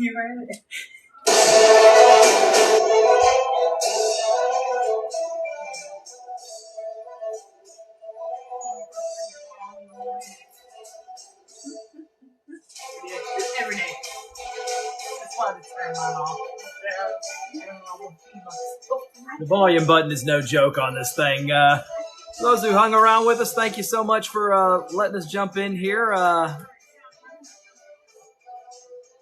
You heard it. Every day. That's why the turn mine off. The volume button is no joke on this thing. Those who hung around with us, thank you so much for letting us jump in here.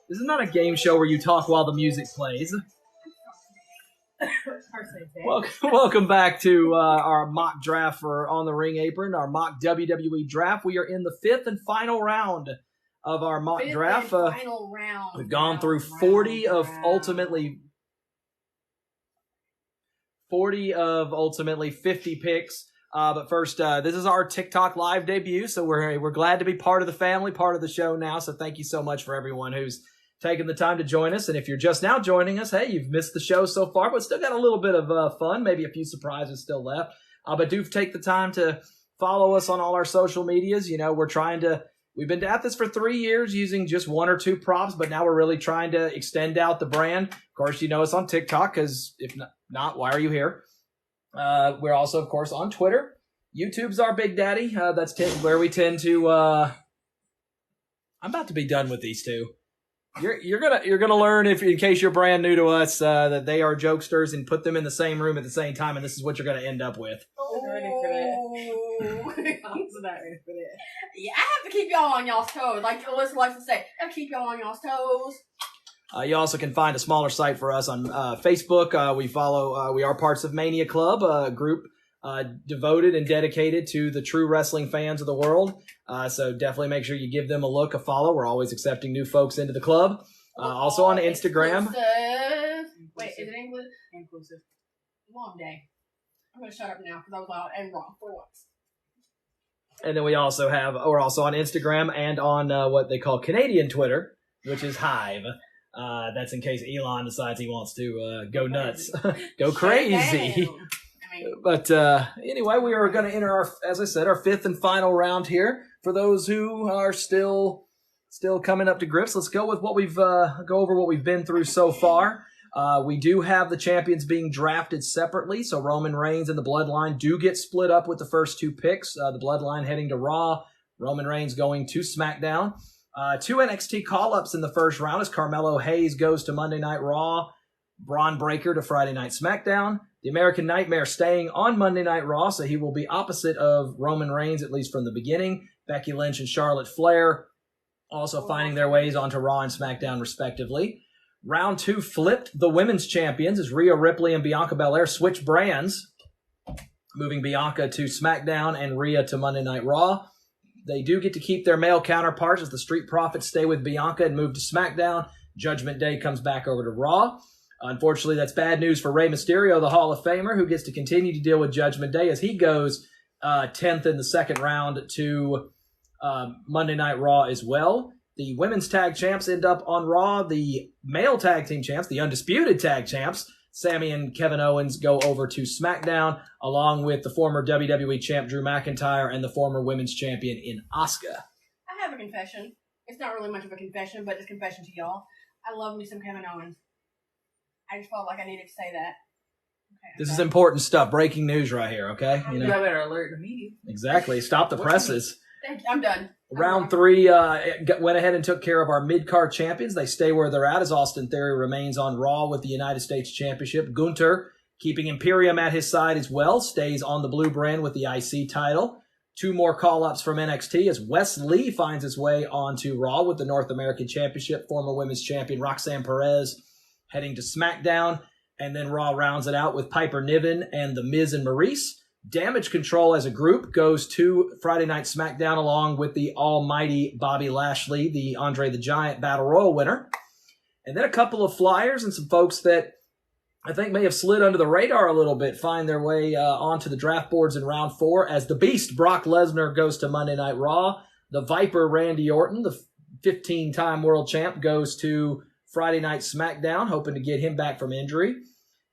This is not a game show where you talk while the music plays. Welcome back to our mock draft for On the Ring Apron, our mock WWE draft. We are in the fifth and final round of our mock draft. Final round. We've gone through 40 of ultimately 50 picks. But first, this is our TikTok live debut, so we're glad to be part of the family, part of the show now. So thank you so much for everyone who's taking the time to join us. And if you're just now joining us, hey, you've missed the show so far, but still got a little bit of fun, maybe a few surprises still left. But do take the time to follow us on all our social medias. You know, we've been at this for 3 years using just 1 or 2 props, but now we're really trying to extend out the brand. Of course, you know us on TikTok, because if not, why are you here? We're also, of course, on Twitter. YouTube's our big daddy. That's where we tend to. I'm about to be done with these two. You're gonna learn, if in case you're brand new to us, that they are jokesters, and put them in the same room at the same time, and this is what you're gonna end up with. I'm ready for that. I'm not ready for that. Yeah, I have to keep y'all on y'all's toes. Like Alyssa likes to say, I have to keep y'all on y'all's toes. You also can find a smaller site for us on Facebook. We are parts of Mania Club, a group devoted and dedicated to the true wrestling fans of the world. So definitely make sure you give them a look, a follow. We're always accepting new folks into the club. Also on Instagram. Wait, is it English? Inclusive. Long day. I'm going to shut up now because I was loud and wrong for once. And then we're also on Instagram and on what they call Canadian Twitter, which is Hive. That's in case Elon decides he wants to go nuts, go crazy. But anyway, we are going to enter our fifth and final round here. For those who are still coming up to grips, let's go with go over what we've been through so far. We do have the champions being drafted separately, so Roman Reigns and the Bloodline do get split up with the first 2 picks. The Bloodline heading to Raw, Roman Reigns going to SmackDown. 2 NXT call-ups in the first round as Carmelo Hayes goes to Monday Night Raw, Braun Breaker to Friday Night SmackDown. The American Nightmare staying on Monday Night Raw, so he will be opposite of Roman Reigns, at least from the beginning. Becky Lynch and Charlotte Flair also finding their ways onto Raw and SmackDown, respectively. Round 2 flipped the women's champions as Rhea Ripley and Bianca Belair switch brands, moving Bianca to SmackDown and Rhea to Monday Night Raw. They do get to keep their male counterparts as the Street Profits stay with Bianca and move to SmackDown. Judgment Day comes back over to Raw. Unfortunately, that's bad news for Rey Mysterio, the Hall of Famer, who gets to continue to deal with Judgment Day as he goes 10th in the second round to Monday Night Raw as well. The women's tag champs end up on Raw. The male tag team champs, the undisputed tag champs, Sami and Kevin Owens, go over to SmackDown, along with the former WWE champ Drew McIntyre and the former women's champion in Asuka. I have a confession. It's not really much of a confession, but it's a confession to y'all. I love me some Kevin Owens. I just felt like I needed to say that. Okay, this is important stuff. Breaking news right here, okay? You know, better alert the media. Exactly. Stop the presses. Thank you. I'm done. Round 3 went ahead and took care of our mid-card champions. They stay where they're at as Austin Theory remains on Raw with the United States Championship. Gunther, keeping Imperium at his side as well, stays on the blue brand with the IC title. 2 more call-ups from NXT as Wes Lee finds his way onto Raw with the North American Championship. Former women's champion Roxanne Perez heading to SmackDown. And then Raw rounds it out with Piper Niven and The Miz and Maurice. Damage Control as a group goes to Friday Night SmackDown along with the almighty Bobby Lashley, the Andre the Giant Battle Royal winner. And then a couple of flyers and some folks that I think may have slid under the radar a little bit find their way onto the draft boards in round 4 as the Beast Brock Lesnar goes to Monday Night Raw. The Viper Randy Orton, the 15-time world champ, goes to Friday Night SmackDown, hoping to get him back from injury.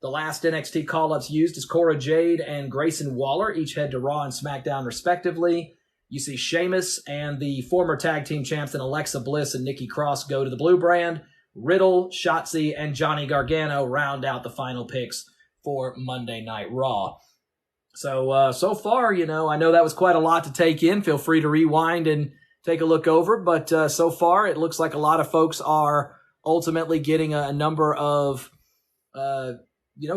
The last NXT call-ups used is Cora Jade and Grayson Waller, each head to Raw and SmackDown respectively. You see Sheamus and the former tag team champs and Alexa Bliss and Nikki Cross go to the blue brand. Riddle, Shotzi, and Johnny Gargano round out the final picks for Monday Night Raw. So far, I know that was quite a lot to take in. Feel free to rewind and take a look over. But so far, it looks like a lot of folks are ultimately getting a number of,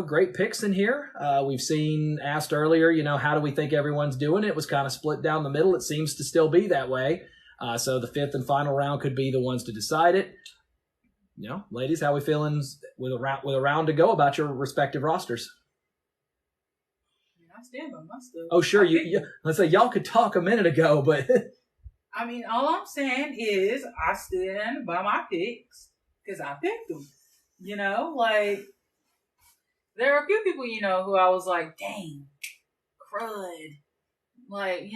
great picks in here. We've seen asked earlier, how do we think everyone's doing? It was kind of split down the middle. It seems to still be that way. So the fifth and final round could be the ones to decide it. Ladies, how we feeling with a round to go about your respective rosters? I stand by my stuff. Oh, sure. Let's say y'all could talk a minute ago, but I mean, all I'm saying is I stand by my picks because I picked them. There are a few people, who I was like, dang, crud, like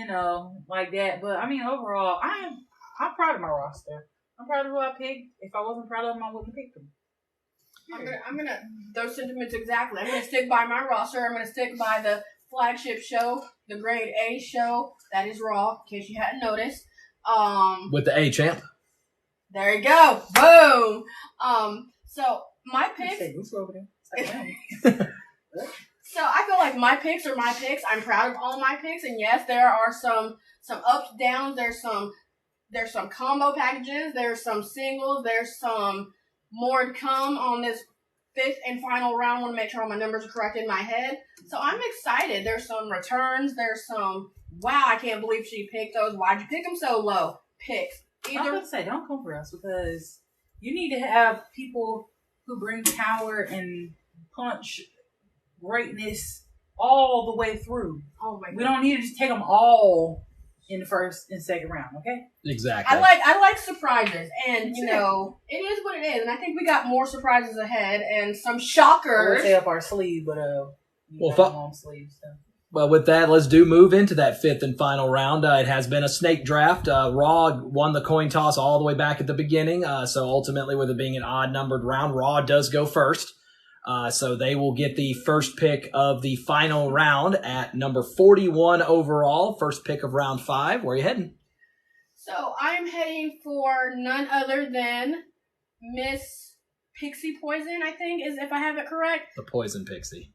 that. But I mean, overall, I'm proud of my roster. I'm proud of who I picked. If I wasn't proud of them, I wouldn't pick them. I'm gonna those sentiments exactly. I'm gonna stick by my roster. I'm gonna stick by the flagship show, the grade A show, that is Raw, in case you hadn't noticed. With the A champ. There you go. Boom. So my picks. So I feel like my picks are my picks. I'm proud of all my picks, and yes, there are some ups, downs. There's some combo packages. There's some singles. There's some more to come on this fifth and final round. I want to make sure all my numbers are correct in my head. So I'm excited. There's some returns. There's some, wow, I can't believe she picked those. Why'd you pick them so low? Picks. I was going to say, don't come for us because you need to have people who bring power and punch greatness all the way through. Oh my God. We don't need to just take them all in the first and second round, okay? Exactly. I like surprises, and it is what it is. And I think we got more surprises ahead and some shockers. We'll say up our sleeve, but long sleeves. So. Well, with that, let's move into that fifth and final round. It has been a snake draft. Raw won the coin toss all the way back at the beginning. So ultimately, with it being an odd numbered round, Raw does go first. So they will get the first pick of the final round at number 41 overall. First pick of round 5. Where are you heading? So I'm heading for none other than Miss Pixie Poison, I think, is if I have it correct. The Poison Pixie.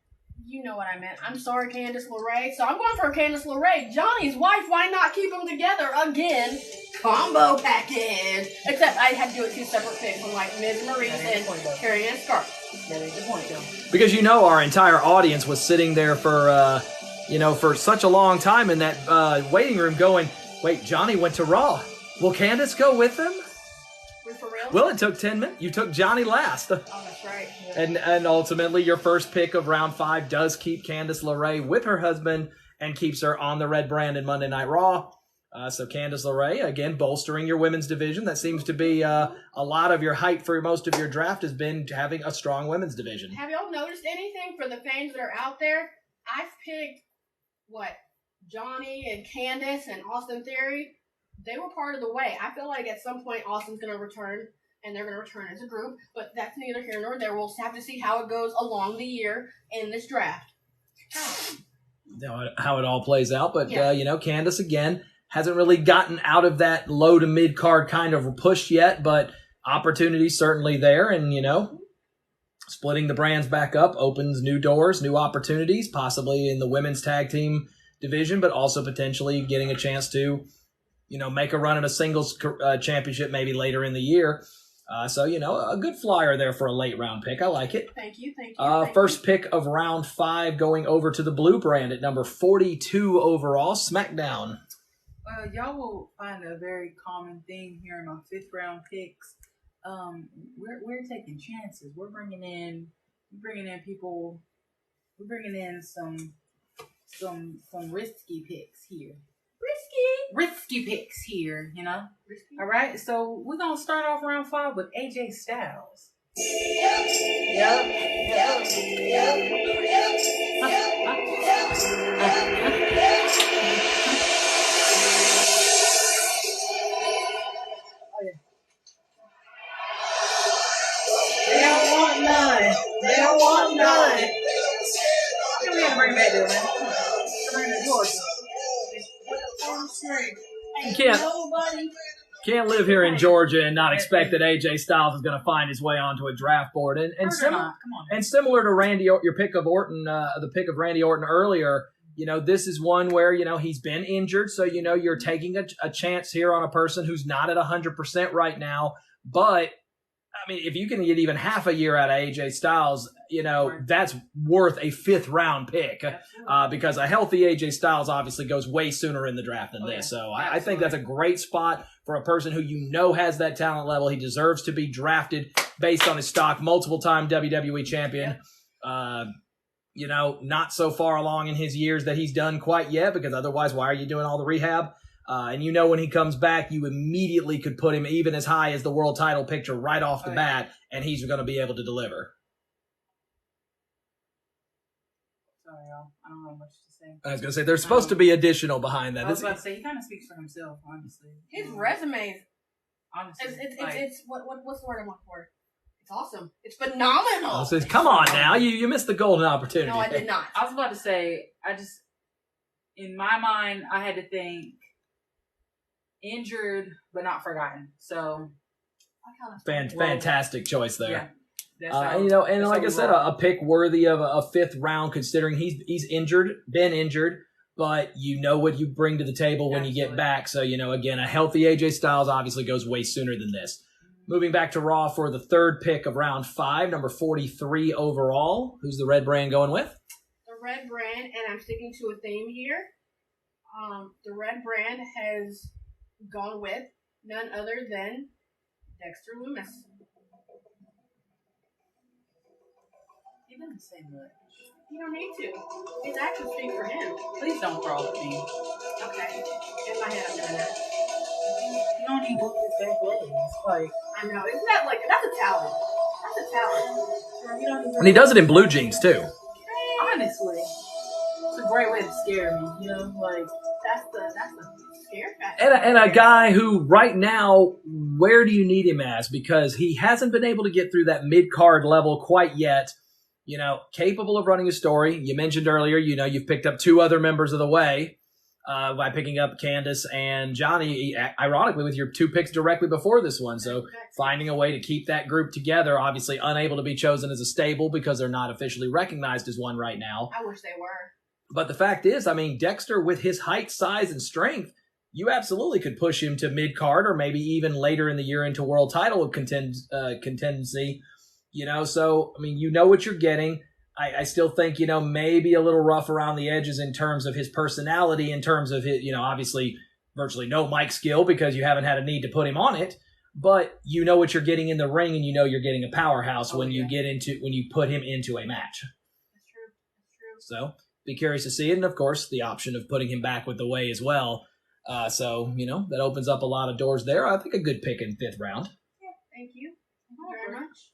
You know what I meant. I'm sorry, Candice LeRae. So I'm going for Candice LeRae. Johnny's wife, why not keep them together again? Combo package. Except I had to do it 2 separate picks. I'm like Ms. Maurice and Carrie Ann Scarf. That is the point, though. Because our entire audience was sitting there for such a long time in that waiting room going, wait, Johnny went to Raw. Will Candice go with him? For real? Well, it took 10 minutes. You took Johnny last. Oh, that's right. Yeah. And ultimately, your first pick of round 5 does keep Candice LeRae with her husband and keeps her on the red brand in Monday Night Raw. So Candice LeRae, again, bolstering your women's division. That seems to be a lot of your hype for most of your draft has been having a strong women's division. Have y'all noticed anything for the fans that are out there? I've picked, Johnny and Candice and Austin Theory. They were part of the way. I feel like at some point Austin's going to return, and they're going to return as a group. But that's neither here nor there. We'll have to see how it goes along the year in this draft. How it all plays out. But, yeah. Candice, again, hasn't really gotten out of that low to mid card kind of push yet, but opportunity certainly there. And, splitting the brands back up opens new doors, new opportunities, possibly in the women's tag team division, but also potentially getting a chance to, make a run at a singles championship maybe later in the year. So, a good flyer there for a late round pick. I like it. Thank you. Thank first pick of round 5 going over to the blue brand at number 42 overall, SmackDown. Y'all will find a very common theme here in my 5th round picks. We're taking chances. We're bringing in people. We're bringing in some risky picks here. Risky picks here, Risky. All right, so we're gonna start off round 5 with AJ Styles. Yep. They don't want none. Come here, bring it back there, man. Bring it yours. Can't live here in Georgia and not expect that AJ Styles is going to find his way onto a draft board. And similar to Randy, your pick of Orton, the pick of Randy Orton earlier, this is one where, he's been injured. So, you're taking a chance here on a person who's not at 100% right now. But, I mean, if you can get even half a year out of AJ Styles, that's worth a 5th round pick because a healthy AJ Styles obviously goes way sooner in the draft than this. So I think that's a great spot for a person who has that talent level. He deserves to be drafted based on his stock, multiple-time WWE champion. Not so far along in his years that he's done quite yet because otherwise why are you doing all the rehab? And when he comes back, you immediately could put him even as high as the world title picture right off the bat, and he's going to be able to deliver. Sorry, y'all. I don't have much to say. I was going to say, there's supposed to be additional behind that. I was about to say, he kind of speaks for himself, honestly. His resume, honestly, it's what's the word I'm looking for? It's awesome. It's phenomenal. So come on now. You missed the golden opportunity. No, I did not. I was about to say, in my mind, I had to think injured but not forgotten. So fantastic choice there. Yeah, and like I said, a pick worthy of a 5th round, considering he's been injured, but what you bring to the table when you get back. So again, a healthy AJ Styles obviously goes way sooner than this. Moving back to Raw for the 3rd pick of round 5, number 43 overall. Who's the red brand going with? The red brand, and I'm sticking to a theme here. The red brand has gone with none other than Dexter Lumis. He doesn't say much. You don't need to. His actions speak for him. Please don't crawl at me. Okay. In my head, I'm doing that. You don't need to look his back legs. I know. Isn't that that's a talent? That's a talent. And he does it in blue jeans too. Honestly, it's a great way to scare me. That's the scare factor. And a guy who right now, where do you need him as? Because he hasn't been able to get through that mid-card level quite yet. Capable of running a story. You mentioned earlier, you've picked up 2 other members of the Way by picking up Candace and Johnny, ironically, with your 2 picks directly before this one. So finding a way to keep that group together, obviously unable to be chosen as a stable because they're not officially recognized as one right now. I wish they were. But the fact is, I mean, Dexter, with his height, size, and strength, you absolutely could push him to mid-card or maybe even later in the year into world title contendency. So, I mean, what you're getting. I still think, maybe a little rough around the edges in terms of his personality, in terms of his, obviously virtually no mic skill because you haven't had a need to put him on it. But what you're getting in the ring, and you're getting a powerhouse when you put him into a match. That's true. So be curious to see it. And of course, the option of putting him back with the Way as well. So, that opens up a lot of doors there. I think a good pick in 5th round. Yeah, thank you. Thank you very much.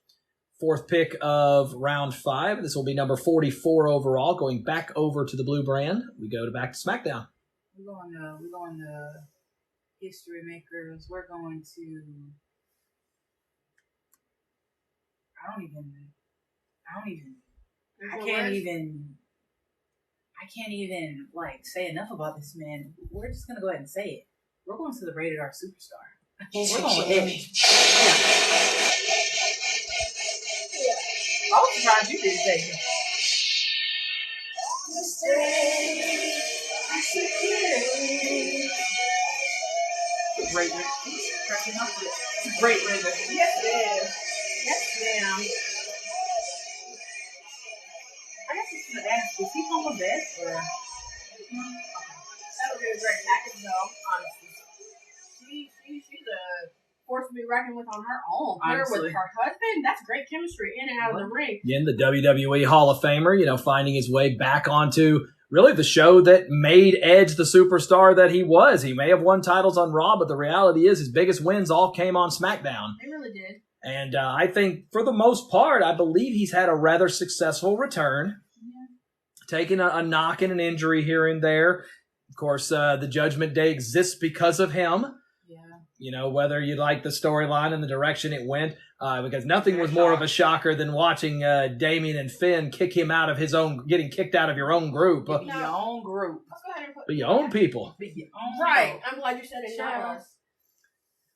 4th pick of round 5. This will be number 44 overall. Going back over to the blue brand, we go back to SmackDown. We're going to history makers. We're going to. I can't even say enough about this man. We're just gonna go ahead and say it. We're going to the Rated R Superstar. We're going with Edge. I was surprised you didn't say him. It's a great rhythm. It's a great rhythm. Yes, it is. Yes, ma'am. I guess I should ask, is he home with best or? That'll be a great package, though. Honestly, she's a force to be reckoned with on her own. Her with her husband, that's great chemistry in and out of the ring. Again, the WWE Hall of Famer, finding his way back onto really the show that made Edge the superstar that he was. He may have won titles on Raw, but the reality is his biggest wins all came on SmackDown. They really did. And I think for the most part, I believe he's had a rather successful return. Yeah. Taking a knock and an injury here and there. Of course, the Judgment Day exists because of him. Yeah. Whether you like the storyline and the direction it went, because nothing was more of a shocker than watching Damien and Finn kick him out of getting kicked out of your own group. Your own group. Let's go ahead and Be your own people. Right. I'm glad you said it, not us.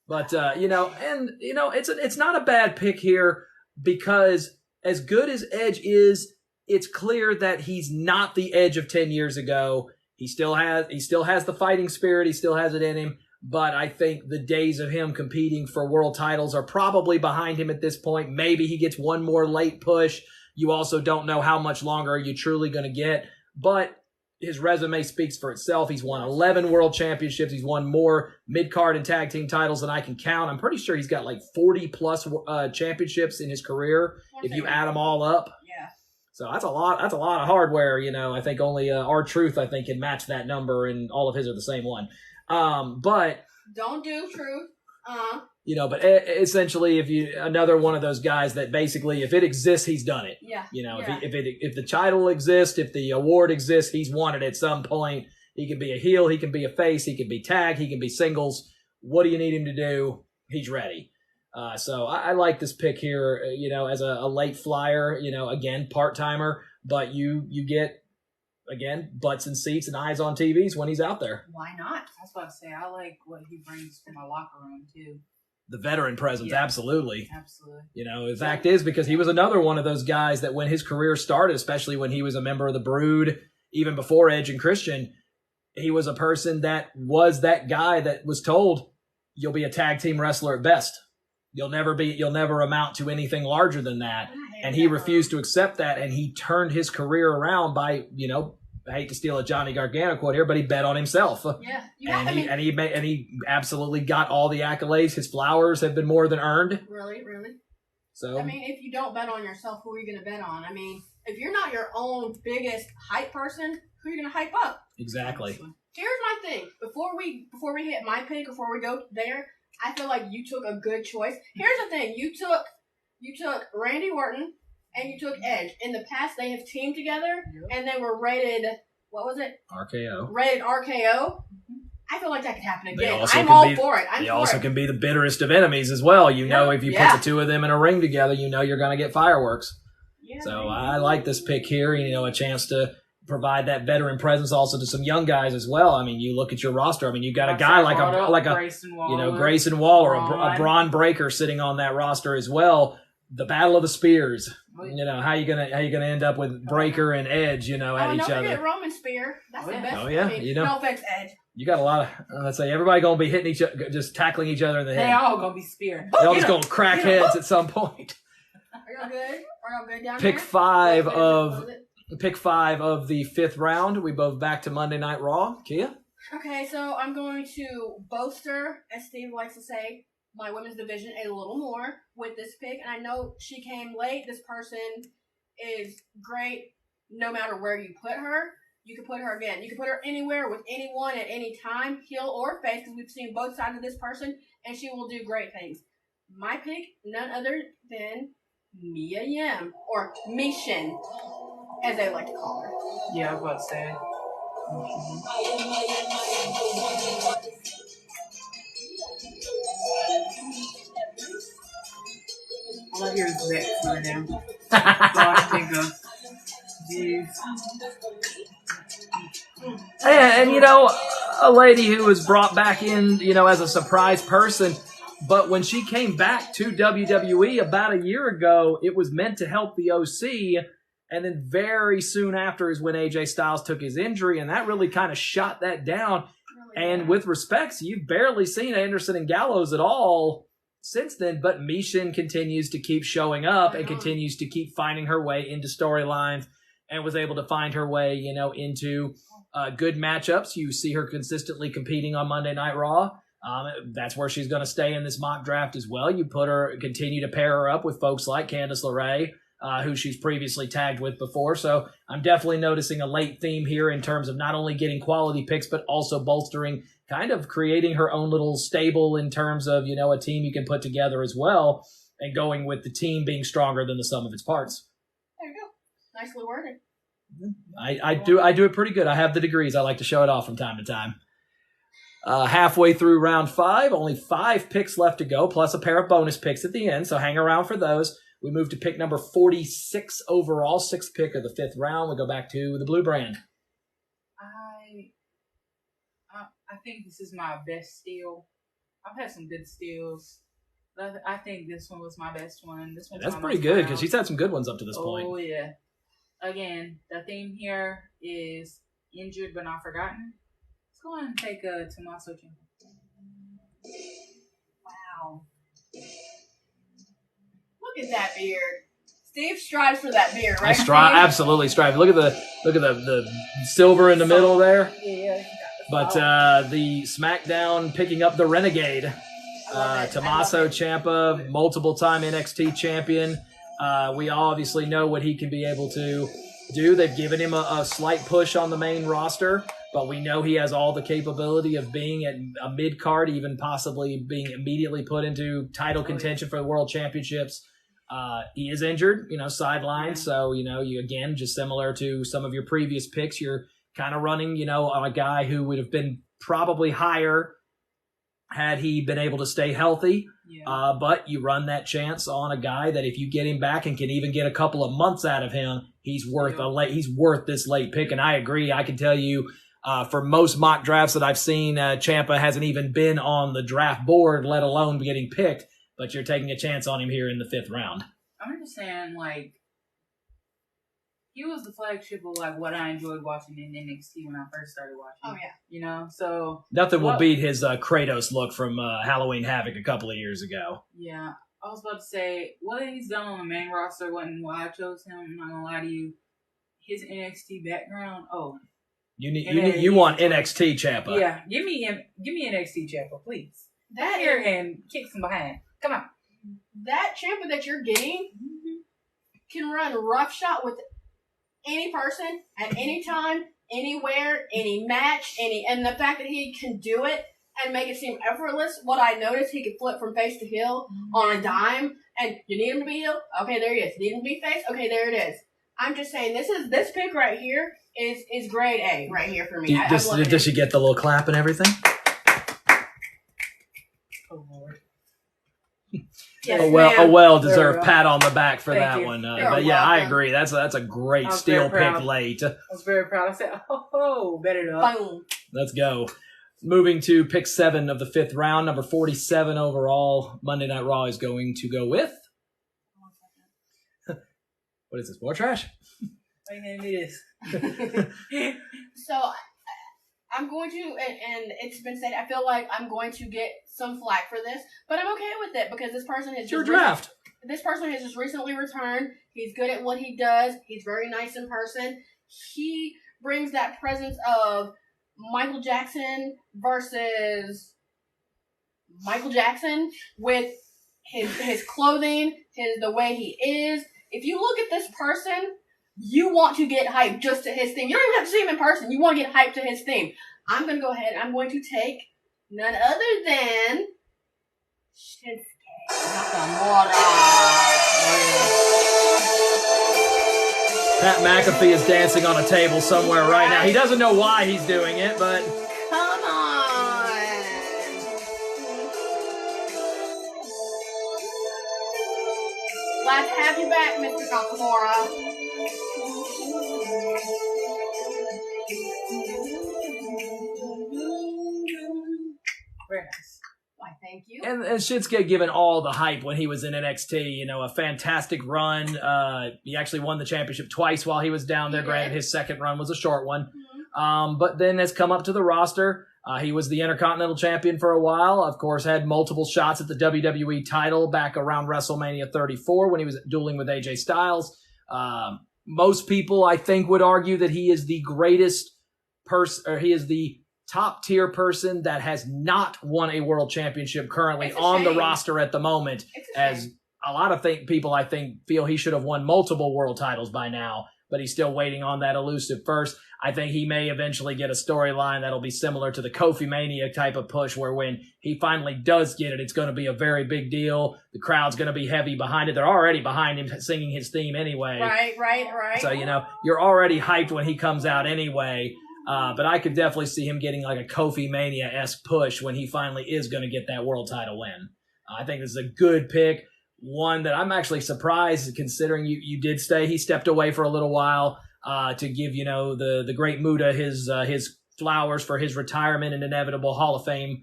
But it's not a bad pick here because as good as Edge is, it's clear that he's not the Edge of 10 years ago. He still has the fighting spirit. He still has it in him. But I think the days of him competing for world titles are probably behind him at this point. Maybe he gets one more late push. You also don't know how much longer are you truly going to get. But his resume speaks for itself. He's won 11 world championships. He's won more mid-card and tag team titles than I can count. I'm pretty sure he's got like 40-plus championships in his career if you add them all up. Yeah. So that's a lot of hardware. I think only R-Truth, I think, can match that number, and all of his are the same one. But don't do Truth. But essentially, another one of those guys that basically, if it exists, he's done it. Yeah. If the title exists, if the award exists, he's won it at some point. He can be a heel, he can be a face, he can be tag, he can be singles. What do you need him to do? He's ready. So I like this pick here. As a late flyer. Again, part timer, but you get. Again, butts and seats and eyes on TVs when he's out there. Why not? That's what I say. I like what he brings from a locker room, too. The veteran presence, absolutely. Absolutely. The fact is, because he was another one of those guys that when his career started, especially when he was a member of the Brood, even before Edge and Christian, he was a person that was that guy that was told, you'll be a tag team wrestler at best. You'll never amount to anything larger than that. And he refused to accept that, and he turned his career around by, I hate to steal a Johnny Gargano quote here, but he bet on himself. Yeah, and he absolutely got all the accolades. His flowers have been more than earned. Really. So if you don't bet on yourself, who are you going to bet on? If you're not your own biggest hype person, who are you going to hype up? Exactly. Here's my thing. Before we hit my pick, before we go there, I feel like you took a good choice. Here's the thing: you took Randy Orton and you took Edge. In the past, they have teamed together and they were rated. What was it? RKO. Rated RKO. I feel like that could happen again. I'm all for it. They also can be the bitterest of enemies as well. If you put the two of them in a ring together, you're going to get fireworks. Yeah, so I like this pick here. A chance to provide that veteran presence also to some young guys as well. You look at your roster. You got a guy like a Grayson Waller, a Braun Breaker sitting on that roster as well. The Battle of the Spears. How you gonna end up with Breaker and Edge? At each other. Forget Roman Spear. That's the best. Oh yeah. No offense, Edge. You got a lot of. Let's say everybody gonna be hitting each other, just tackling each other in the head. They all gonna be spearing. They all just gonna crack heads at some point. Are y'all good? Are y'all good down Pick there? Pick five of the fifth round. We both back to Monday Night Raw. Kia? Okay, so I'm going to bolster, as Steve likes to say, my women's division a little more with this pick. And I know she came late. This person is great no matter where you put her. You can put her again. You can put her anywhere with anyone at any time, heel or face, because we've seen both sides of this person, and she will do great things. My pick, none other than Mia Yim, or Mishin, as they like to call her. Yeah, I was about to say. All I hear is Vex right now. That's all I think of. Jeez. And a lady who was brought back in, as a surprise person, but when she came back to WWE about a year ago, it was meant to help the OC, and then very soon after is when AJ Styles took his injury, and that really kind of shot that down. And with respects, you've barely seen Anderson and Gallows at all since then, but Mishin continues to keep showing up and continues to keep finding her way into storylines, and was able to find her way, into good matchups. You see her consistently competing on Monday Night Raw. That's where she's going to stay in this mock draft as well. You continue to pair her up with folks like Candice LeRae, who she's previously tagged with before. So I'm definitely noticing a late theme here in terms of not only getting quality picks, but also bolstering, kind of creating her own little stable in terms of, a team you can put together as well, and going with the team being stronger than the sum of its parts. There you go. Nicely worded. I do it pretty good. I have the degrees. I like to show it off from time to time. Halfway through round 5, only 5 picks left to go, plus a pair of bonus picks at the end, so hang around for those. We move to pick number 46 overall, 6th pick of the 5th round. We go back to the blue brand. I think this is my best steal. I've had some good steals. I think this one was my best one. That's pretty good because she's had some good ones up to this point. Oh yeah. Again, the theme here is injured but not forgotten. Let's go ahead and take Tommaso Ciampa. Wow. Look at that beard. Steve strives for that beard, right? Absolutely strive. Look at the silver in the middle there. Yeah. But the SmackDown picking up the Renegade. Tommaso Ciampa, multiple-time NXT champion. We obviously know what he can be able to do. They've given him a slight push on the main roster, but we know he has all the capability of being at a mid-card, even possibly being immediately put into title contention for the World Championships. He is injured, sidelined. So, you again, just similar to some of your previous picks, you're kind of running, on a guy who would have been probably higher had he been able to stay healthy. Yeah. But you run that chance on a guy that if you get him back and can even get a couple of months out of him, he's worth this late pick. And I agree. I can tell you, for most mock drafts that I've seen, Ciampa hasn't even been on the draft board, let alone getting picked. But you're taking a chance on him here in the 5th round. I'm understand, he was the flagship of what I enjoyed watching in NXT when I first started watching. Oh yeah. So nothing will beat his Kratos look from Halloween Havoc a couple of years ago. Yeah, I was about to say what he's done on the main roster wasn't why I chose him. I'm not gonna lie to you. His NXT background. Oh, you want NXT Ciampa? Yeah, give me NXT Ciampa, please. That here and kick some behind. Come on. That Ciampa that you're getting can run roughshod with any person at any time, anywhere, any match, and the fact that he can do it and make it seem effortless. What I noticed, he could flip from face to heel on a dime, and you need him to be heel? Okay, there he is. Need him to be face? Okay, there it is. I'm just saying, this pick right here is grade A right here for me. Does she get the little clap and everything? Oh Lord. Yes, a well-deserved pat on the back for that you. one. But yeah, I agree. That's a great steal pick late. I was very proud. I said, oh, better not. Boom. Let's go. Moving to pick 7 of the 5th round, number 47 overall. Monday Night Raw is going to go with. What is this? More trash? Why you gonna do this? So I'm going to, and it's been said, I feel like I'm going to get some flack for this, but I'm okay with it because this person has This person has just recently returned. He's good at what he does. He's very nice in person. He brings that presence of Michael Jackson versus Michael Jackson with his clothing, the way he is. If you look at this person, you want to get hyped just to his theme. You don't even have to see him in person. You want to get hyped to his theme. I'm going to go ahead. I'm going to take none other than Shinsuke Nakamura. Pat McAfee is dancing on a table somewhere right now. He doesn't know why he's doing it, but... Come on. Glad to have you back, Mr. Nakamura. Very nice. Why, thank you. And Shinsuke given all the hype when he was in NXT, a fantastic run. He actually won the championship twice while he was down there. Granted, his second run was a short one. Mm-hmm. But then has come up to the roster. He was the Intercontinental Champion for a while. Of course, had multiple shots at the WWE title back around WrestleMania 34 when he was dueling with AJ Styles. Most people, I think, would argue that he is the greatest person, or he is the top-tier person that has not won a world championship currently on the roster at the moment, as a lot of people, I think, feel he should have won multiple world titles by now, but he's still waiting on that elusive first. I think he may eventually get a storyline that'll be similar to the Kofi Mania type of push, where when he finally does get it, it's going to be a very big deal. The crowd's going to be heavy behind it. They're already behind him singing his theme anyway. Right. So, you're already hyped when he comes out anyway. But I could definitely see him getting like a Kofi Mania-esque push when he finally is going to get that world title win. I think this is a good pick. One that I'm actually surprised, considering you did stay. He stepped away for a little while to give, the great Muta his flowers for his retirement and inevitable Hall of Fame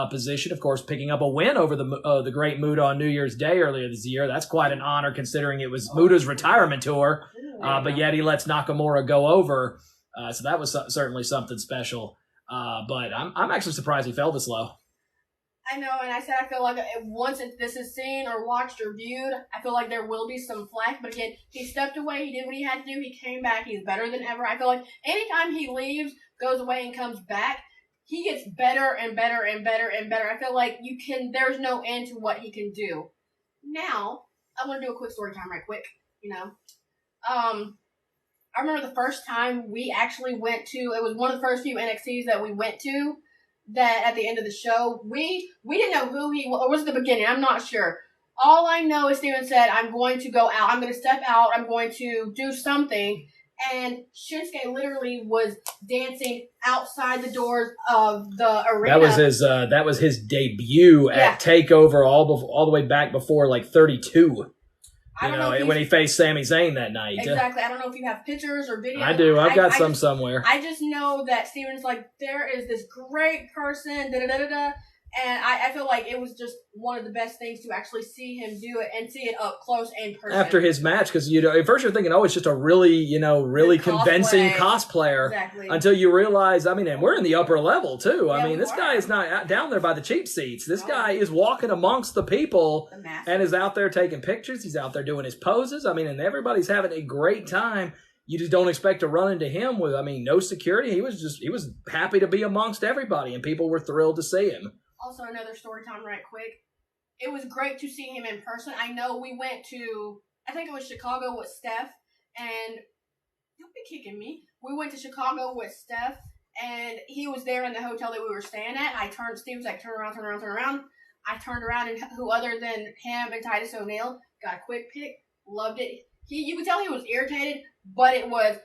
position. Of course, picking up a win over the great Muda on New Year's Day earlier this year. That's quite an honor considering it was Muda's retirement tour. But yet he lets Nakamura go over. So that was certainly something special. But I'm actually surprised he fell this low. I know, and I said I feel like once this is seen or watched or viewed, I feel like there will be some flack. But again, he stepped away. He did what he had to do. He came back. He's better than ever. I feel like anytime he leaves, goes away, and comes back, he gets better and better and better and better. I feel like there's no end to what he can do. Now, I want to do a quick story time right quick, I remember the first time we actually went to, it was one of the first few NXTs that we went to, that at the end of the show, we didn't know who he was, or was it the beginning? I'm not sure. All I know is Steven said, I'm going to go out. I'm going to step out. I'm going to do something. And Shinsuke literally was dancing outside the doors of the arena. That was his debut at TakeOver all the way back before like 32. When he faced Sami Zayn that night. Exactly. I don't know if you have pictures or videos. I do. I've got some somewhere. I just know that Steven's like, there is this great person, da-da-da-da-da. And I feel like it was just one of the best things to actually see him do it and see it up close and personal. After his match, because at first you're thinking, it's just a really convincing cosplayer. Exactly. Until you realize, and we're in the upper level too. This guy is not down there by the cheap seats. This guy is walking amongst the people and is out there taking pictures. He's out there doing his poses. And everybody's having a great time. You just don't expect to run into him with, no security. He was happy to be amongst everybody, and people were thrilled to see him. Also, another story time right quick. It was great to see him in person. I know we went to, I think it was Chicago with Steph, and you'll be kicking me. We went to Chicago with Steph, and he was there in the hotel that we were staying at. Steve was like, turn around. I turned around, and who other than him and Titus O'Neil got a quick pic. Loved it. You could tell he was irritated, but it was,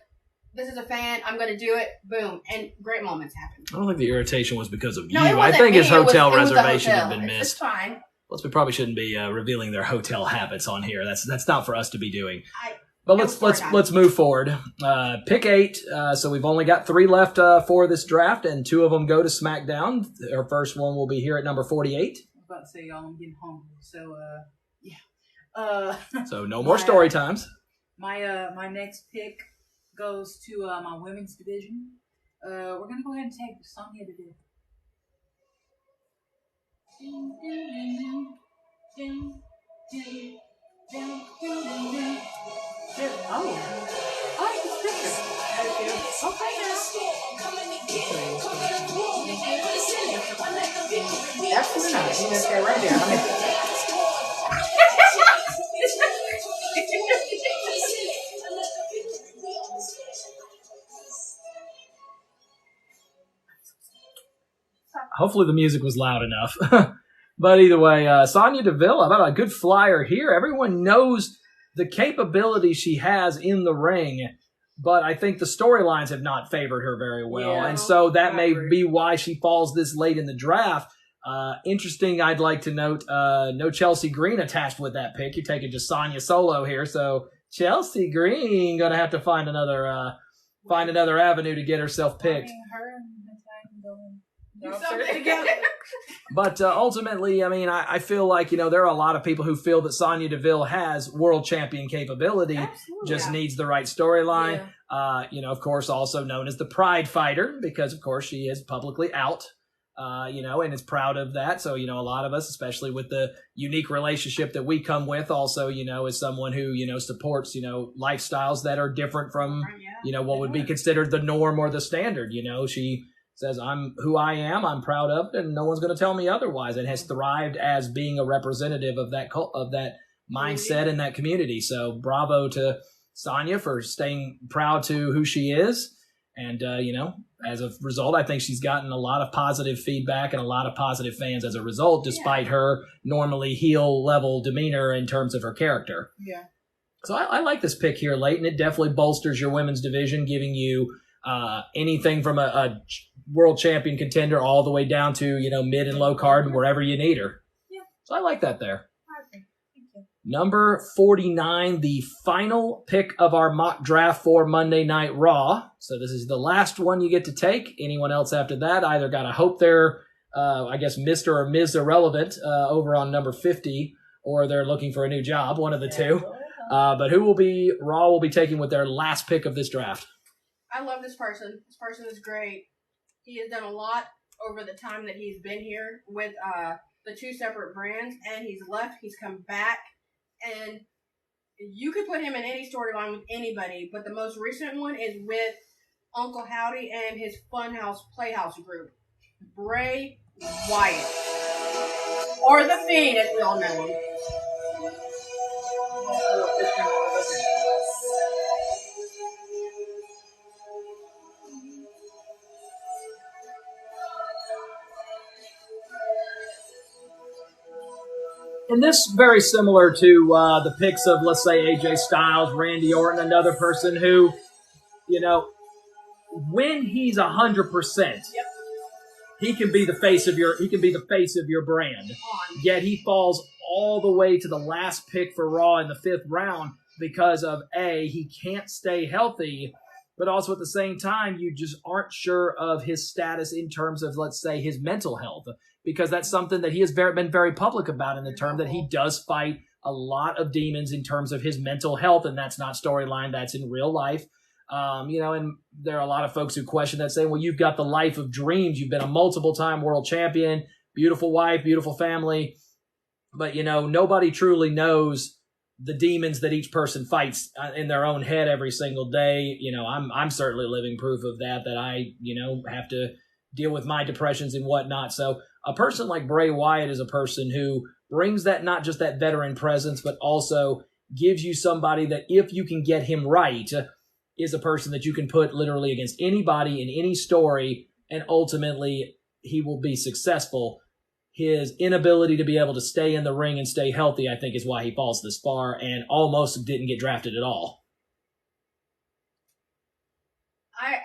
this is a fan, I'm going to do it, boom, and great moments happened. I don't think the irritation was because of no, you. I think his hotel it was reservation hotel. had been missed. It's fine. Plus, we probably shouldn't be revealing their hotel habits on here. That's not for us to be doing. But let's move forward. Pick 8. So we've only got 3 left for this draft, and 2 of them go to SmackDown. Our first one will be here at number 48. I was about to say, y'all, I'm getting hungry. So, yeah. So no more story times. My next pick goes to my women's division. We're going to go ahead and take Sonya Deville. Absolutely not. You just get right there. Hopefully the music was loud enough. But either way, Sonya Deville, about a good flyer here. Everyone knows the capability she has in the ring, but I think the storylines have not favored her very well. Yeah, and so that may be why she falls this late in the draft. Interesting, I'd like to note, no Chelsea Green attached with that pick. You're taking just Sonya solo here, so Chelsea Green going to have to find another avenue to get herself picked. But ultimately, I feel like, there are a lot of people who feel that Sonya Deville has world champion capability, just needs the right storyline. Yeah. Of course, also known as the Pride Fighter, because, of course, she is publicly out, and is proud of that. So, a lot of us, especially with the unique relationship that we come with, also, as someone who, supports, lifestyles that are different from, what would be considered the norm or the standard. She says, I'm who I am, I'm proud of it, and no one's going to tell me otherwise, and has thrived as being a representative of that mindset and that community. So bravo to Sonya for staying proud to who she is. And, as a result, I think she's gotten a lot of positive feedback and a lot of positive fans as a result, despite her normally heel-level demeanor in terms of her character. Yeah. So I like this pick here, Leighton. It definitely bolsters your women's division, giving you anything from a world champion contender all the way down to, mid and low card and wherever you need her. Yeah. So I like that there. Okay. Thank you. Number 49, the final pick of our mock draft for Monday Night Raw. So this is the last one you get to take. Anyone else after that either got to hope they're, I guess, Mr. or Ms. Irrelevant over on number 50, or they're looking for a new job, one of the two. But Raw will be taking with their last pick of this draft? I love this person. This person is great. He has done a lot over the time that he's been here with the two separate brands, and he's left, he's come back, and you could put him in any storyline with anybody, but the most recent one is with Uncle Howdy and his Funhouse Playhouse group, Bray Wyatt, or The Fiend, as we all know him. And this very similar to the picks of, let's say, AJ Styles, Randy Orton, another person who, when he's 100%, he can be the face of your brand. Yet he falls all the way to the last pick for Raw in the 5th round because of he can't stay healthy, but also at the same time you just aren't sure of his status in terms of, let's say, his mental health. Because that's something that he has been very public about in the term that he does fight a lot of demons in terms of his mental health, and that's not storyline, that's in real life. And there are a lot of folks who question that, saying, well, you've got the life of dreams. You've been a multiple-time world champion, beautiful wife, beautiful family. But, nobody truly knows the demons that each person fights in their own head every single day. I'm certainly living proof of that I, have to deal with my depressions and whatnot. So a person like Bray Wyatt is a person who brings that, not just that veteran presence, but also gives you somebody that, if you can get him right, is a person that you can put literally against anybody in any story, and ultimately he will be successful. His inability to be able to stay in the ring and stay healthy, I think, is why he falls this far and almost didn't get drafted at all.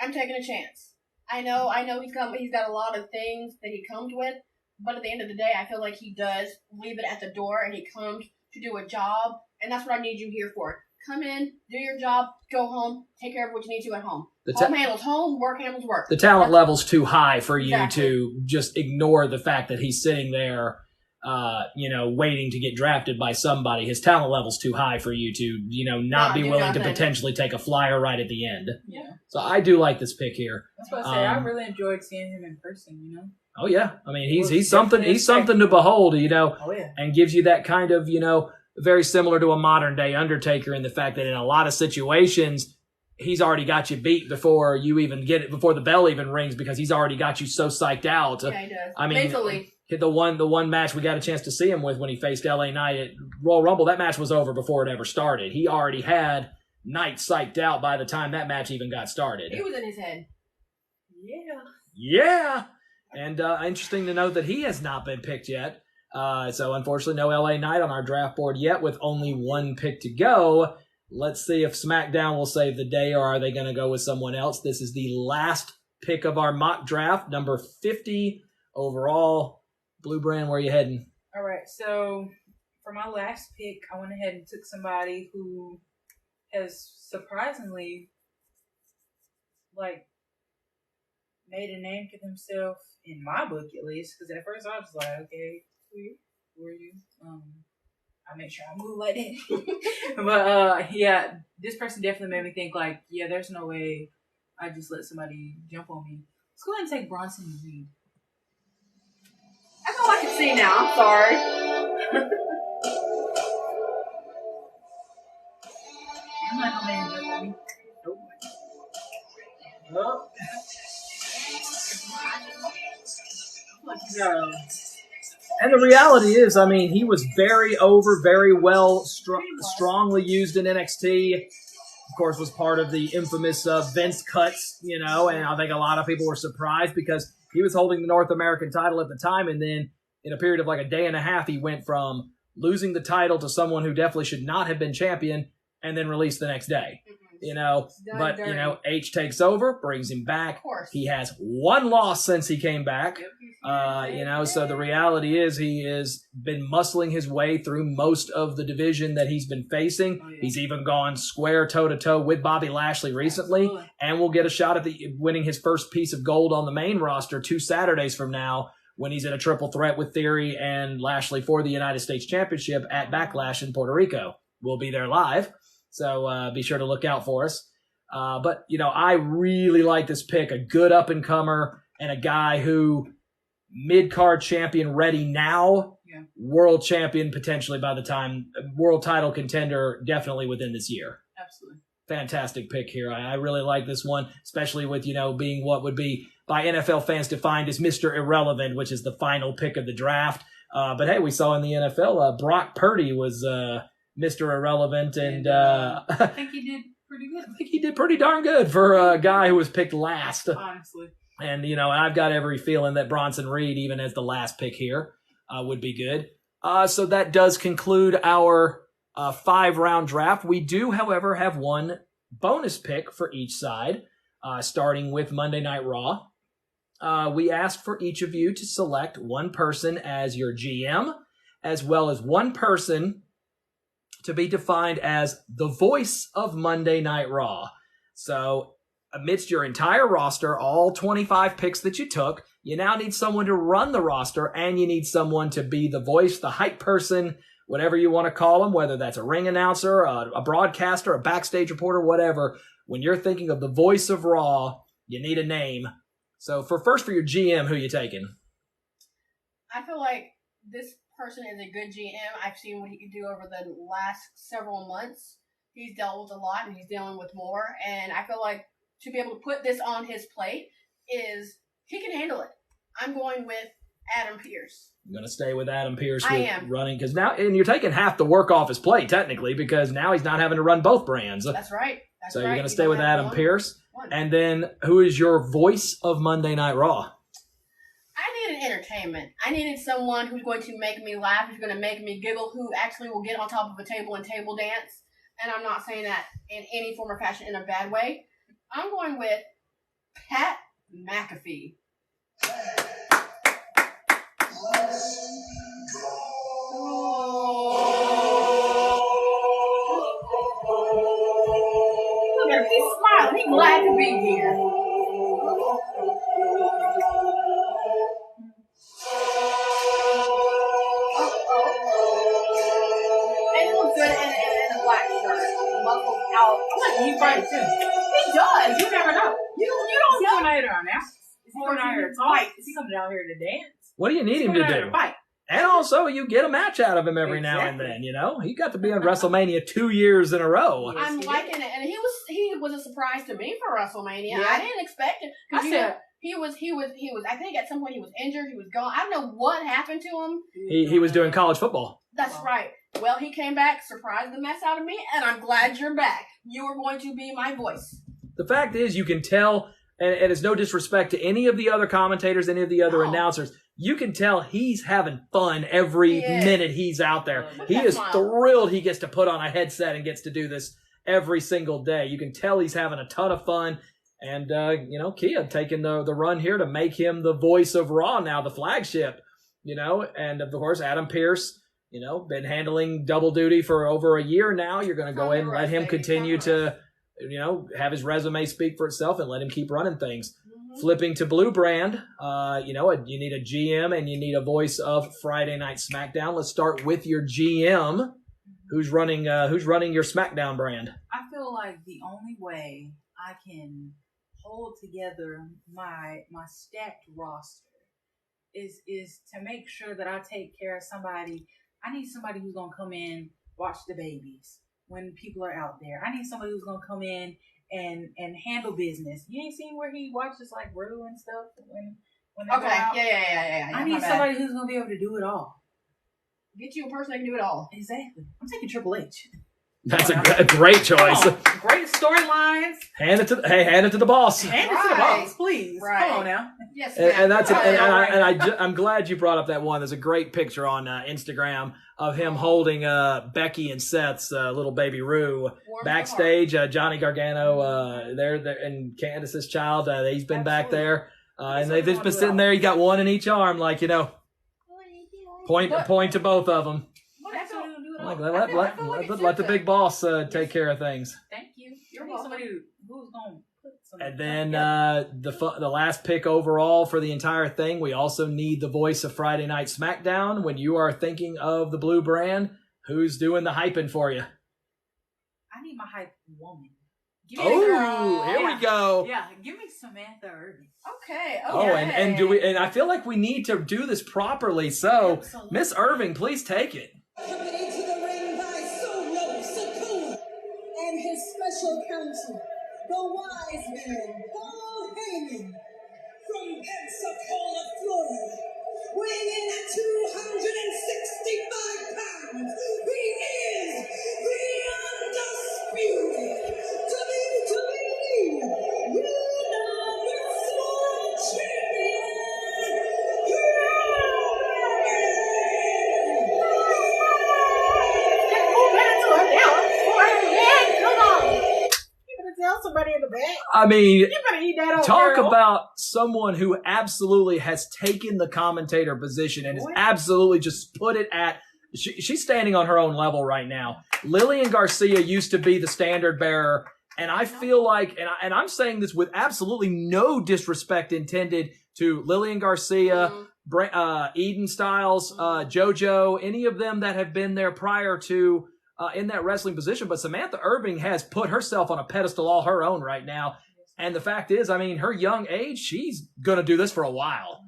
I'm taking a chance. I know he's got a lot of things that he comes with, but at the end of the day, I feel like he does leave it at the door, and he comes to do a job, and that's what I need you here for. Come in, do your job, go home, take care of what you need to at home. Home handles home, work handles work. The talent level's too high for you to just ignore the fact that he's sitting there, waiting to get drafted by somebody. His talent level's too high for you to, not be willing to potentially take a flyer right at the end. Yeah. So I do like this pick here. That's what I say. I really enjoyed seeing him in person, Oh yeah. I mean, he's something to behold, Oh yeah. and gives you that kind of, very similar to a modern day Undertaker in the fact that in a lot of situations, he's already got you beat before you even get it, before the bell even rings, because he's already got you so psyched out. Yeah, he does. I mean, mentally. The one match we got a chance to see him with when he faced LA Knight at Royal Rumble, that match was over before it ever started. He already had Knight psyched out by the time that match even got started. He was in his head. Yeah. And interesting to note that he has not been picked yet. So unfortunately, no LA Knight on our draft board yet, with only one pick to go. Let's see if SmackDown will save the day, or are they going to go with someone else? This is the last pick of our mock draft, number 50 overall. Blue Brand, where are you heading? All right, so for my last pick, I went ahead and took somebody who has surprisingly, made a name for himself, in my book at least, because at first I was like, okay, who are you? I make sure I move like that. But this person definitely made me think there's no way I just let somebody jump on me. Let's go ahead and take Bronson Reed. That's all I can see now. I'm sorry. I'm not gonna let him jump on me. Nope. No. And the reality is, I mean, he was very over, very well, strongly used in NXT. Of course, was part of the infamous Vince cuts, and I think a lot of people were surprised because he was holding the North American title at the time, and then in a period of a day and a half, he went from losing the title to someone who definitely should not have been champion, and then released the next day. you know, It's done but, dirty. you know, H takes over, brings him back. Of course. He has one loss since he came back. Yep. You know, so the reality is he has been muscling his way through most of the division that he's been facing. Oh, yeah. He's even gone square toe-to-toe with Bobby Lashley recently, Absolutely. and will get a shot at winning his first piece of gold on the main roster 2 Saturdays from now when he's in a triple threat with Theory and Lashley for the United States Championship at Backlash in Puerto Rico. We'll be there live, so be sure to look out for us. But, you know, I really like this pick, a good up-and-comer and a guy who mid-card champion ready now, Yeah. world champion potentially by the time, world title contender definitely within this year. Absolutely. Fantastic pick here. I really like this one, especially with, you know, being what would be by NFL fans defined as Mr. Irrelevant, which is the final pick of the draft. But hey, we saw in the NFL, Brock Purdy was Mr. Irrelevant, and I think he did pretty good. I think he did pretty darn good for a guy who was picked last. Honestly. And, you know, I've got every feeling that Bronson Reed, even as the last pick here, would be good. So that does conclude our 5-round draft. We do, however, have one bonus pick for each side, starting with Monday Night Raw. We asked for each of you to select one person as your GM, as well as one person to be defined as the voice of Monday Night Raw. So amidst your entire roster, all 25 picks that you took, you now need someone to run the roster, and you need someone to be the voice, the hype person, whatever you want to call them, whether that's a ring announcer, a broadcaster, a backstage reporter, whatever. When you're thinking of the voice of Raw, you need a name. So for your GM, who you taking? I feel like this person is a good GM. I've seen what he can do over the last several months. He's dealt with a lot, and he's dealing with more. And I feel like to be able to put this on his plate is he can handle it. I'm going with Adam Pearce. I'm going to stay with Adam Pearce I with am. running, because now, and you're taking half the work off his plate, technically, because now he's not having to run both brands. That's right. So you're going to You stay don't with have Adam one. Pearce. One. And then who is your voice of Monday Night Raw? I needed entertainment. I needed someone who's going to make me laugh, who's going to make me giggle, who actually will get on top of a table and table dance. And I'm not saying that in any form or fashion in a bad way. I'm going with Pat McAfee. Look at him. He's smiling. He's glad to be here. And it looks good in a black shirt. Muscles out. I'm like, you fight too. He does. You never know. You don't know. Coming out here now. Is he coming out here to talk? Is he coming out here to dance? What do you need He's him to coming out here do? fight. And also, you get a match out of him every now and Exactly. then, you know? He got to be on WrestleMania 2 years in a row. Yes, I'm he liking it, and he was a surprise to me for WrestleMania. Yeah. I didn't expect it I because said he was. I think at some point he was injured. He was gone. I don't know what happened to him. He was doing college football. That's right. Well, he came back, surprised the mess out of me, and I'm glad you're back. You are going to be my voice. The fact is, you can tell, and it's no disrespect to any of the other commentators, any of the other No. announcers, you can tell he's having fun every He is. minute he's out there. Look He at that is smile. thrilled he gets to put on a headset and gets to do this every single day. You can tell he's having a ton of fun. And, Kia taking the run here to make him the voice of Raw now, the flagship, and of course, Adam Pearce, been handling double duty for over a year now. You're going to go in and let him continue to, have his resume speak for itself and let him keep running things. Mhm. Flipping to Blue Brand, you need a GM and you need a voice of Friday Night SmackDown. Let's start with your GM. Who's running your SmackDown brand? I feel like the only way I can hold together my stacked roster is to make sure that I take care of somebody. I need somebody who's gonna come in, watch the babies when people are out there. I need somebody who's gonna come in and handle business. You ain't seen where he watches like Rue and stuff when they go Okay. out? Yeah. I need somebody who's gonna be able to do it all. Get you a person that can do it all. Exactly. I'm taking Triple H. That's a great choice. Come on. Great storylines. Hand it to the boss. Hand it to the Right. boss, please. Right. Come on now. Yes, And that's right. I'm glad you brought up that one. There's a great picture on Instagram of him holding Becky and Seth's little baby Rue Warms backstage. Johnny Gargano, there, and Candice's child, he's been back there. And they've just been sitting there. You got one in each arm, like, you know, point to both of them. Like, let the big boss take care of things. Thank you. You're somebody who's going to put some. And then the last pick overall for the entire thing, we also need the voice of Friday Night SmackDown. When you are thinking of the blue brand, who's doing the hyping for you? I need my hype woman. Here we go. Yeah, give me Samantha Irvin. Okay. And I feel like we need to do this properly. So, Absolutely. Miss Irving, please take it. Coming into the ring by Solo Sikoa and his special counsel, the wise man, Paul Heyman, from Pensacola, Florida, weighing in at 265 pounds. He is the undisputed WWE Universal Champion, Tell somebody in the back. I mean, You better eat that talk about someone who absolutely has taken the commentator position and has absolutely just put it at. She's standing on her own level right now. Lillian Garcia used to be the standard bearer, and I feel like, and I'm saying this with absolutely no disrespect intended to Lillian Garcia, Eden Styles, JoJo, any of them that have been there prior to in that wrestling position. But Samantha Irving has put herself on a pedestal all her own right now. And the fact is, I mean, her young age, she's going to do this for a while.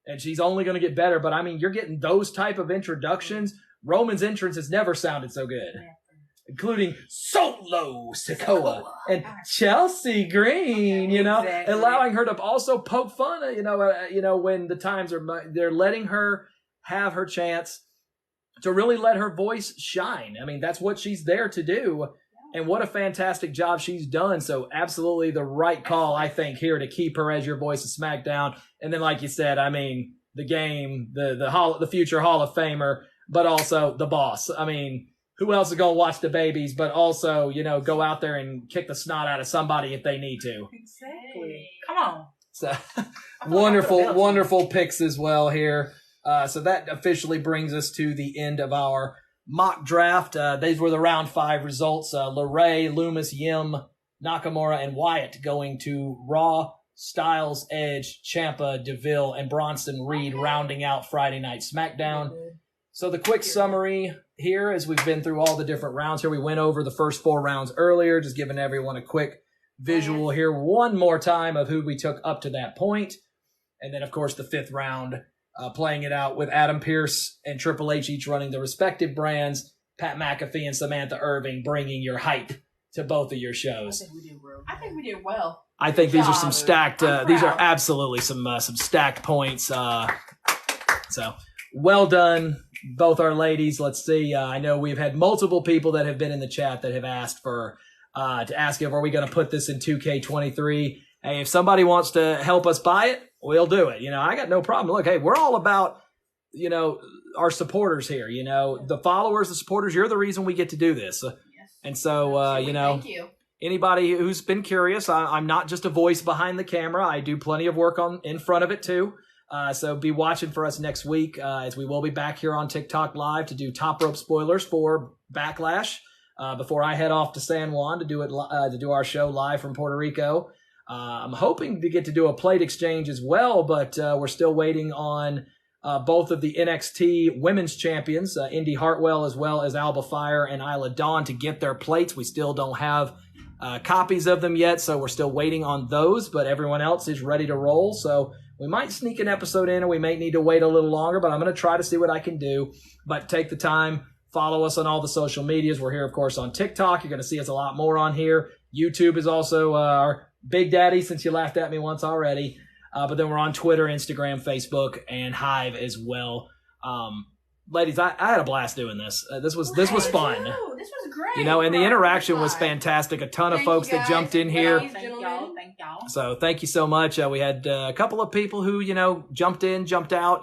And she's only going to get better. But, I mean, you're getting those type of introductions. Roman's entrance has never sounded so good. Including Solo Sikoa and Chelsea Green, you know, allowing her to also poke fun, when the times are, they're letting her have her chance to really let her voice shine. I mean, that's what she's there to do. And what a fantastic job she's done. So absolutely the right call, I think, here to keep her as your voice of SmackDown. And then, like you said, I mean, the game, the future Hall of Famer, but also the boss. I mean, who else is going to watch the babies, but also, go out there and kick the snot out of somebody if they need to. Exactly. Come on. So wonderful picks as well here. So that officially brings us to the end of our mock draft. These were the round 5 results. LeRae, Loomis, Yim, Nakamura, and Wyatt going to Raw. Styles, Edge, Ciampa, DeVille, and Bronson Reed rounding out Friday Night SmackDown. So the quick summary here, as we've been through all the different rounds here, we went over the first 4 rounds earlier, just giving everyone a quick visual here one more time of who we took up to that point. And then, of course, the 5th round, playing it out with Adam Pearce and Triple H each running the respective brands, Pat McAfee and Samantha Irving bringing your hype to both of your shows. I think we did well. I think these are some stacked. These are absolutely some stacked points. So well done, both our ladies. Let's see. I know we've had multiple people that have been in the chat that have asked for to ask if are we going to put this in 2K23. Hey, if somebody wants to help us buy it, we'll do it. I got no problem. Look, hey, we're all about our supporters here. The followers, the supporters. You're the reason we get to do this. Yes. And so Thank you. Anybody who's been curious, I'm not just a voice behind the camera. I do plenty of work in front of it too. So be watching for us next week as we will be back here on TikTok Live to do Top Rope spoilers for Backlash before I head off to San Juan to do it to do our show live from Puerto Rico. I'm hoping to get to do a plate exchange as well, but we're still waiting on both of the NXT women's champions, Indy Hartwell as well as Alba Fire and Isla Dawn, to get their plates. We still don't have copies of them yet, so we're still waiting on those, but everyone else is ready to roll. So we might sneak an episode in, or we may need to wait a little longer, but I'm going to try to see what I can do. But take the time, follow us on all the social medias. We're here, of course, on TikTok. You're going to see us a lot more on here. YouTube is also our Big Daddy, since you laughed at me once already. But then we're on Twitter, Instagram, Facebook, and Hive as well. Ladies, I had a blast doing this. This was fun. This was great. And the interaction was fantastic. A ton of folks that jumped in here. Thank y'all. Thank y'all. So thank you so much. We had a couple of people who, jumped in, jumped out.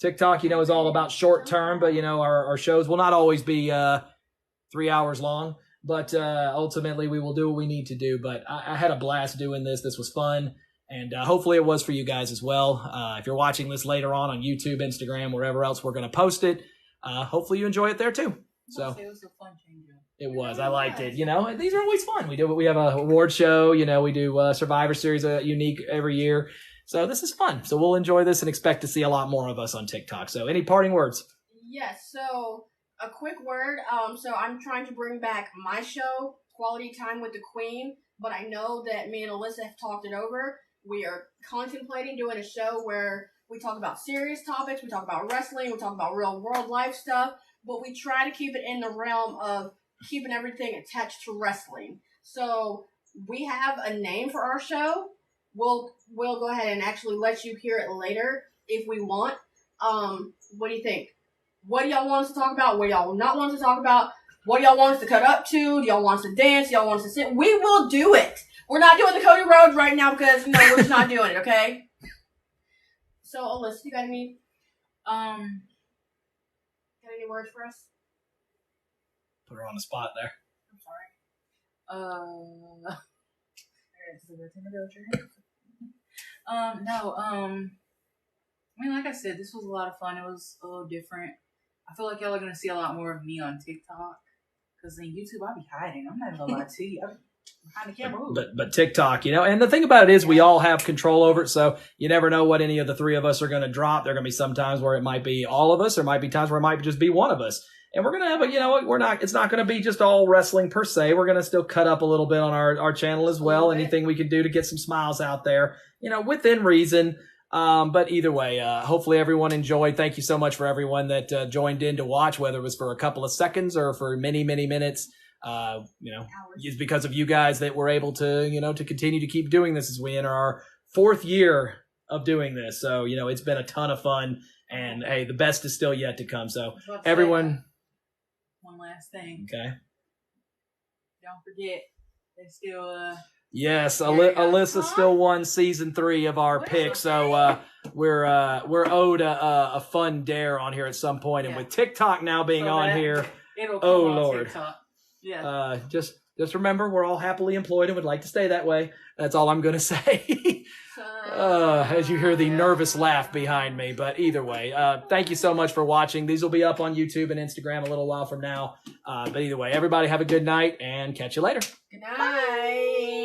TikTok, is all about short term, but, our shows will not always be 3 hours long. But ultimately, we will do what we need to do. But I had a blast doing this. This was fun. And hopefully it was for you guys as well. If you're watching this later on YouTube, Instagram, wherever else we're going to post it, hopefully you enjoy it there too. So it was a fun change up. It was. I liked it. These are always fun. We have a award show. We do Survivor Series unique every year. So this is fun. So we'll enjoy this and expect to see a lot more of us on TikTok. So any parting words? Yes. So a quick word. So I'm trying to bring back my show, Quality Time with the Queen. But I know that me and Alyssa have talked it over. We are contemplating doing a show where we talk about serious topics. We talk about wrestling. We talk about real world life stuff. But we try to keep it in the realm of keeping everything attached to wrestling. So we have a name for our show. We'll go ahead and actually let you hear it later if we want. What do you think? What do y'all want us to talk about? What do y'all not want us to talk about? What do y'all want us to cut up to? Do y'all want us to dance? Do y'all want us to sit? We will do it. We're not doing the Cody Rhodes right now because we're just not doing it, okay? So Alyssa, you got any words for us? Put her on the spot there. I'm sorry. Like I said, this was a lot of fun. It was a little different. I feel like y'all are gonna see a lot more of me on TikTok because in YouTube I'll be hiding. I'm not even gonna lie to you. I'm behind the camera. But TikTok, and the thing about it is we all have control over it. So you never know what any of the three of us are going to drop. There are going to be some times where it might be all of us. There might be times where it might just be one of us. And we're going to have it's not going to be just all wrestling per se. We're going to still cut up a little bit on our channel as well. Anything we can do to get some smiles out there, within reason. But either way, hopefully everyone enjoyed. Thank you so much for everyone that joined in to watch, whether it was for a couple of seconds or for many, many minutes. It's because of you guys that we're able to, to continue to keep doing this as we enter our 4th year of doing this. So, it's been a ton of fun and hey, the best is still yet to come. So everyone. One last thing. Okay. Don't forget, they still, yes, Alyssa still won season 3 of our pick. So, we're owed a fun dare on here at some point. And with TikTok now being on here, it'll come on Lord. TikTok. Yeah. Just remember, we're all happily employed and would like to stay that way. That's all I'm going to say. As you hear the nervous laugh behind me. But either way, thank you so much for watching. These will be up on YouTube and Instagram a little while from now. But either way, everybody have a good night and catch you later. Good night. Bye.